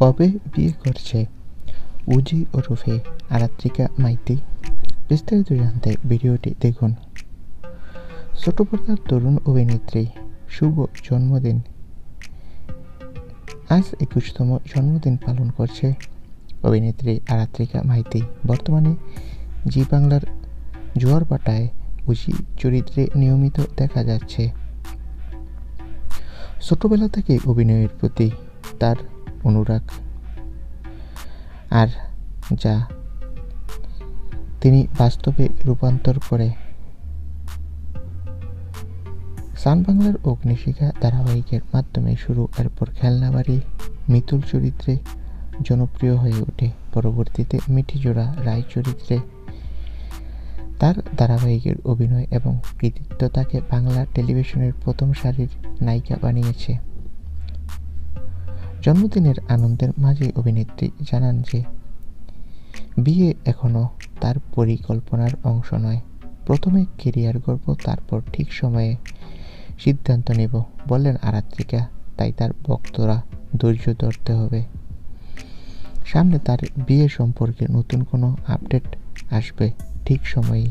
কবে বিয়ে করছে উজি ওরফে আরাত্রিকা মাইতি? বিস্তারিত জানতে ভিডিওটি দেখুন। ছোট পর্দার তরুণ অভিনেত্রী শুভ জন্মদিন। আজ 21তম জন্মদিন পালন করছে অভিনেত্রী আরাত্রিকা মাইতি। বর্তমানে জি বাংলার জোয়ারভাটায় উজি চরিত্রে নিয়মিত দেখা যাচ্ছে। ছোটবেলা থেকে অভিনয়ের প্রতি তার অনুরাগ, আর যা তিনি বাস্তবে রূপান্তর করে। সান বাংলার অগ্নিশিখা ধারাবাহিকের মাধ্যমে শুরু, এরপর খেলনাবাড়ি মিতুল চরিত্রে জনপ্রিয় হয়ে ওঠে। পরবর্তীতে মিঠিজোড়া রায় চরিত্রে তার ধারাবাহিকের অভিনয় এবং কৃতিত্ব তাকে বাংলা টেলিভিশনের প্রথম সারির নায়িকা বানিয়েছে। জন্মদিনের আনন্দের মাঝে অভিনেত্রী জানান যে বিয়ে এখনও তার পরিকল্পনার অংশ নয়। প্রথমে কেরিয়ার গড়ব, তারপর ঠিক সময়ে সিদ্ধান্ত নেব বললেন আরাত্রিকা। তাই তার ভক্তরা ধৈর্য ধরতে হবে। সামনে তার বিয়ে সম্পর্কে নতুন কোনো আপডেট আসবে ঠিক সময়েই।